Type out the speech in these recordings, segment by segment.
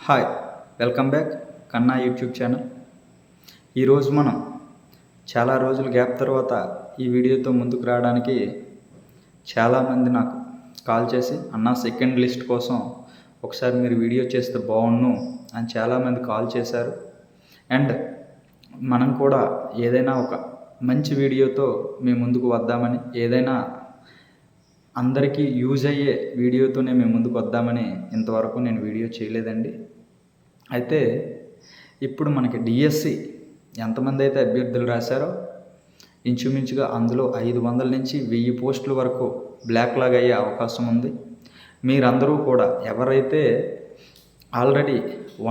Hi, welcome back కన్నా YouTube channel. ఈరోజు మనం చాలా రోజుల గ్యాప్ తర్వాత ఈ వీడియోతో ముందుకు రావడానికి చాలామంది నాకు కాల్ చేసి అన్న సెకండ్ లిస్ట్ కోసం ఒకసారి మీరు వీడియో చేస్తే బాగుండు అని చాలామంది కాల్ చేశారు. అండ్ మనం కూడా ఏదైనా ఒక మంచి వీడియోతో మేము ముందుకు వద్దామని, ఏదైనా అందరికీ యూజ్ అయ్యే వీడియోతోనే మేము ముందుకు వద్దామని ఇంతవరకు నేను వీడియో చేయలేదండి. అయితే ఇప్పుడు మనకి డిఎస్సి ఎంతమంది అయితే అభ్యర్థులు రాశారో ఇంచుమించుగా అందులో 500 నుంచి 1000 పోస్టుల వరకు బ్లాక్ లాగ్ అయ్యే అవకాశం ఉంది. మీరందరూ కూడా ఎవరైతే ఆల్రెడీ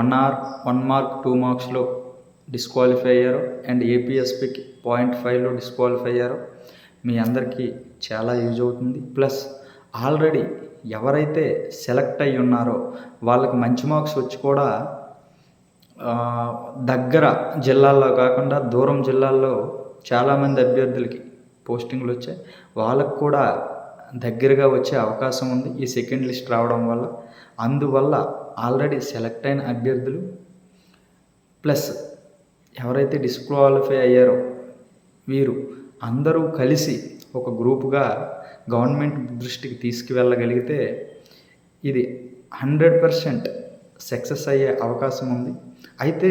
1 మార్క్ 2 మార్క్స్లో డిస్క్వాలిఫై అయ్యారో అండ్ ఏపీఎస్పికి 0.5లో డిస్క్వాలిఫై అయ్యారో మీ అందరికీ చాలా యూజ్ అవుతుంది. ప్లస్ ఆల్రెడీ ఎవరైతే సెలెక్ట్ అయ్యి ఉన్నారో వాళ్ళకి మంచి మార్క్స్ వచ్చి కూడా దగ్గర జిల్లాల్లో కాకుండా దూరం జిల్లాల్లో చాలామంది అభ్యర్థులకి పోస్టింగ్లు వచ్చాయి. వాళ్ళకు కూడా దగ్గరగా వచ్చే అవకాశం ఉంది ఈ సెకండ్ లిస్ట్ రావడం వల్ల. అందువల్ల ఆల్రెడీ సెలెక్ట్ అయిన అభ్యర్థులు ప్లస్ ఎవరైతే డిస్క్వాలిఫై అయ్యారో వీరు అందరూ కలిసి ఒక గ్రూపుగా గవర్నమెంట్ దృష్టికి తీసుకువెళ్ళగలిగితే ఇది 100% సక్సెస్ అయ్యే అవకాశం ఉంది. అయితే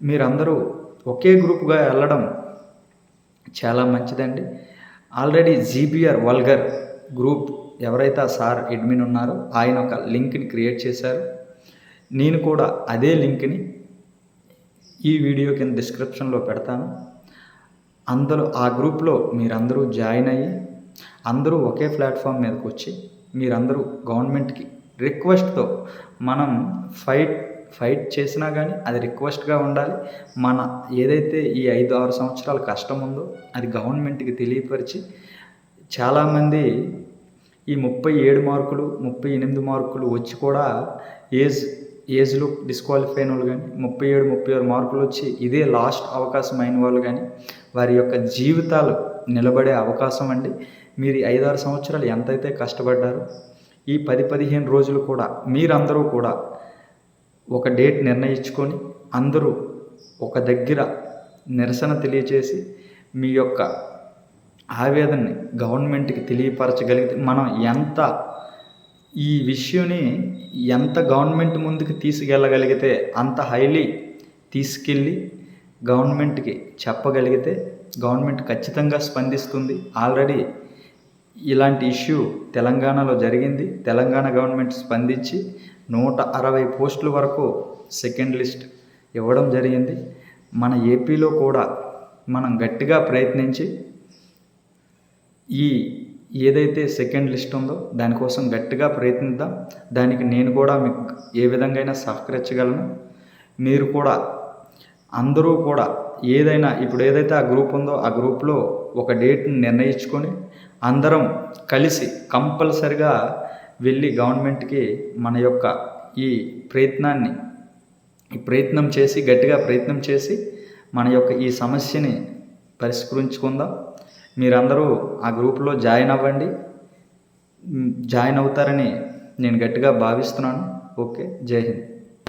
మీరందరూ ఒకే గ్రూప్గా వెళ్ళడం చాలా మంచిదండి. ఆల్రెడీ జీబీఆర్ వల్గర్ గ్రూప్ ఎవరైతే ఆ సార్ అడ్మిన్ ఉన్నారో ఆయన ఒక లింక్ని క్రియేట్ చేశారు. నేను కూడా అదే లింక్ని ఈ వీడియో కింద డిస్క్రిప్షన్లో పెడతాను. అందులో ఆ గ్రూప్లో మీరందరూ జాయిన్ అయ్యి అందరూ ఒకే ప్లాట్ఫామ్ మీదకి వచ్చి మీరందరూ గవర్నమెంట్కి రిక్వెస్ట్తో మనం ఫైట్ చేసినా కానీ అది రిక్వెస్ట్గా ఉండాలి. మన ఏదైతే ఈ 5-6 సంవత్సరాల కష్టం ఉందో అది గవర్నమెంట్కి తెలియపరిచి చాలామంది ఈ 37 మార్కులు 38 మార్కులు వచ్చి కూడా ఏజ్లో డిస్క్వాలిఫై అయిన వాళ్ళు కానీ 37-36 మార్కులు వచ్చి ఇదే లాస్ట్ అవకాశం అయిన వాళ్ళు కానీ వారి యొక్క జీవితాలు నిలబడే అవకాశం అండి. మీరు 5-6 సంవత్సరాలు ఎంతైతే కష్టపడ్డారో ఈ 10-15 రోజులు కూడా మీరందరూ కూడా ఒక డేట్ నిర్ణయించుకొని అందరూ ఒక దగ్గర నిరసన తెలియచేసి మీ యొక్క ఆవేదనని గవర్నమెంట్కి తెలియపరచగలిగితే మనం ఈ విషయాన్ని ఎంత గవర్నమెంట్ ముందుకు తీసుకెళ్ళగలిగితే అంత హైలీ తీసుకెళ్ళి గవర్నమెంట్కి చెప్పగలిగితే గవర్నమెంట్ ఖచ్చితంగా స్పందిస్తుంది. ఆల్రెడీ ఇలాంటి ఇష్యూ తెలంగాణలో జరిగింది. తెలంగాణ గవర్నమెంట్ స్పందించి 160 పోస్టుల వరకు సెకండ్ లిస్ట్ ఇవ్వడం జరిగింది. మన ఏపీలో కూడా మనం గట్టిగా ప్రయత్నించి ఏదైతే సెకండ్ లిస్ట్ ఉందో దానికోసం గట్టిగా ప్రయత్నిద్దాం. దానికి నేను కూడా మీకు ఏ విధంగా సహకరించగలను. మీరు కూడా అందరూ కూడా ఏదైనా ఇప్పుడు ఏదైతే ఆ గ్రూప్ ఉందో ఆ గ్రూప్లో ఒక డేట్ని నిర్ణయించుకొని అందరం కలిసి కంపల్సరిగా వెళ్ళి గవర్నమెంట్కి మన యొక్క ఈ ప్రయత్నం చేసి గట్టిగా ప్రయత్నం చేసి మన యొక్క ఈ సమస్యని పరిష్కరించుకుందాం. మీరందరూ ఆ గ్రూప్లో జాయిన్ అవ్వండి. జాయిన్ అవుతారని నేను గట్టిగా భావిస్తున్నాను. ఓకే, జై హింద్.